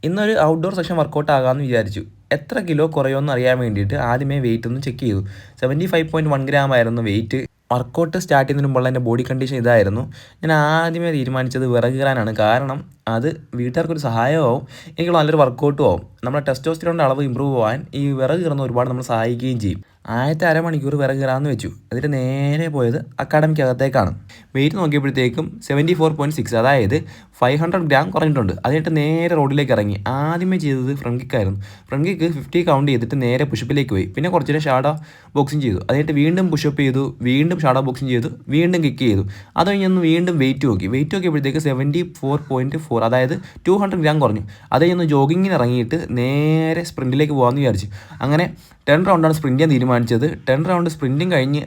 ഇന്നൊരു outdoor session workout ആകാമെന്ന് വിചാരിച്ചു. എത്ര കിലോ കുറയുമെന്ന് അറിയാൻ വേണ്ടിയിട്ട് ആദ്യമേ വെയിറ്റ് ഒന്ന് ചെക്ക് ചെയ്തു. 75.1 ഗ്രാം ആയിരുന്നു വെയിറ്റ്. വർക്കൗട്ട് സ്റ്റാർട്ട് ചെയ്യുന്നതിന് മുമ്പുള്ള എൻ്റെ ബോഡി കണ്ടീഷൻ ഇതായിരുന്നു. ഞാൻ ആദ്യമേ തീരുമാനിച്ചത് വിറക് കയറാനാണ്. കാരണം അത് വീട്ടുകാർക്കൊരു സഹായമാവും, എനിക്ക് നല്ലൊരു വർക്കൗട്ടും ആവും. നമ്മുടെ ടെസ്റ്റോസ്റ്ററോണിൻ്റെ അളവ് ഇമ്പ്രൂവ് ആവാൻ ഈ വിറക് കയറുന്ന ഒരുപാട് നമ്മൾ സഹായിക്കുകയും ചെയ്യും. ആദ്യത്തെ അരമണിക്കൂർ വിറക് കയറാമെന്ന് വെച്ചു. എന്നിട്ട് നേരെ പോയത് അക്കാഡമിക്കകത്തേക്കാണ്. വെയിറ്റ് നോക്കിയപ്പോഴത്തേക്കും 74.6, അതായത് 500 ഗ്രാം കുറഞ്ഞിട്ടുണ്ട്. അതിനിട്ട് നേരെ റോഡിലേക്ക് ഇറങ്ങി. ആദ്യമേ ചെയ്തത് ഫ്രണ്ട് കിക്കായിരുന്നു. ഫ്രണ്ട് കിക്ക് 50 കൗണ്ട് ചെയ്തിട്ട് നേരെ പുഷപ്പിലേക്ക് പോയി. പിന്നെ കുറച്ച് നേരം ഷാഡോ ബോക്സിങ് ചെയ്തു. അതിനിട്ട് വീണ്ടും പുഷപ്പ് ചെയ്തു, വീണ്ടും ഷാഡോ ബോക്സിങ് ചെയ്തു, വീണ്ടും കിക്ക് ചെയ്തു. അത് കഴിഞ്ഞൊന്ന് വീണ്ടും വെയിറ്റ് നോക്കിയപ്പോഴത്തേക്ക് 74.4, അതായത് 200 ഗ്രാം കുറഞ്ഞു. അത് കഴിഞ്ഞൊന്ന് ജോഗിങ്ങിന് ഇറങ്ങിയിട്ട് നേരെ സ്പ്രിൻറ്റിലേക്ക് പോകാമെന്ന് വിചാരിച്ചു. അങ്ങനെ 10 റൗണ്ടാണ് സ്പ്രിൻറ്റ് ചെയ്യാൻ തീരുമാനിച്ചത്. 10 റൗണ്ട് സ്പ്രിൻറ്റിങ് കഴിഞ്ഞ്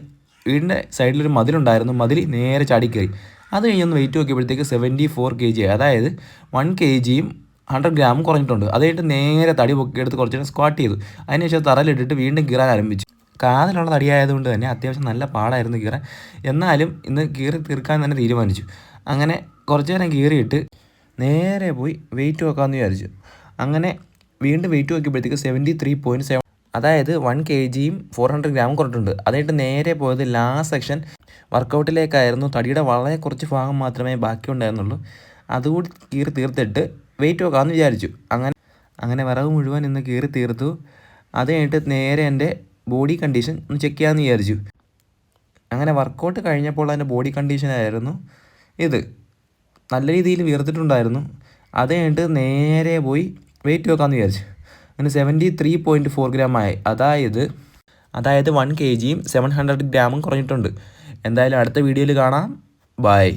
വീടിൻ്റെ സൈഡിലൊരു മതിലുണ്ടായിരുന്നു, മതിൽ നേരെ ചാടിക്കയറി. അത് കഴിഞ്ഞൊന്ന് വെയിറ്റ് നോക്കിയപ്പോഴത്തേക്ക് 74 kg ആയി, അതായത് 1 kg 100 ഗ്രാമും കുറഞ്ഞിട്ടുണ്ട്. അത് കഴിഞ്ഞിട്ട് നേരെ തടി പൊക്കിയെടുത്ത് കുറച്ച് നേരം സ്ക്വാട്ട് ചെയ്തു. അതിനുശേഷം തറയിലിട്ടിട്ട് വീണ്ടും കീറാൻ ആരംഭിച്ചു. കാതിലുള്ള തടിയായതുകൊണ്ട് തന്നെ അത്യാവശ്യം നല്ല പാടായിരുന്നു കീറാൻ. എന്നാലും ഇന്ന് കീറി തീർക്കാൻ തന്നെ തീരുമാനിച്ചു. അങ്ങനെ കുറച്ച് നേരം കീറിയിട്ട് നേരെ പോയി വെയിറ്റ് നോക്കാമെന്ന് വിചാരിച്ചു. അങ്ങനെ വീണ്ടും വെയിറ്റ് നോക്കിയപ്പോഴത്തേക്ക് 73.7, അതായത് 1 kg 400 ഗ്രാം കുറഞ്ഞിട്ടുണ്ട്. അതായിട്ട് നേരെ പോയത് ലാസ്റ്റ് സെക്ഷൻ വർക്കൗട്ടിലേക്കായിരുന്നു. തടിയുടെ വളരെ കുറച്ച് ഭാഗം മാത്രമേ ബാക്കി ഉണ്ടായിരുന്നുള്ളൂ. അതുകൂടി കീറി തീർത്തിട്ട് വെയിറ്റ് നോക്കാമെന്ന് വിചാരിച്ചു. അങ്ങനെ വിറക് മുഴുവൻ ഇന്ന് കീറി തീർത്തു. അത് കഴിഞ്ഞിട്ട് നേരെ എൻ്റെ ബോഡി കണ്ടീഷൻ ഒന്ന് ചെക്ക് ചെയ്യാമെന്ന് വിചാരിച്ചു. അങ്ങനെ വർക്കൗട്ട് കഴിഞ്ഞപ്പോൾ എൻ്റെ ബോഡി കണ്ടീഷനായിരുന്നു ഇത്. നല്ല രീതിയിൽ വീർത്തിട്ടുണ്ടായിരുന്നു. അത് കഴിഞ്ഞിട്ട് നേരെ പോയി വെയിറ്റ് നോക്കാമെന്ന് വിചാരിച്ചു. അങ്ങനെ 73.4 ഗ്രാം ആയി, അതായത് 1 kg 700 ഗ്രാമും കുറഞ്ഞിട്ടുണ്ട്. എന്തായാലും അടുത്ത വീഡിയോയിൽ കാണാം. ബൈ.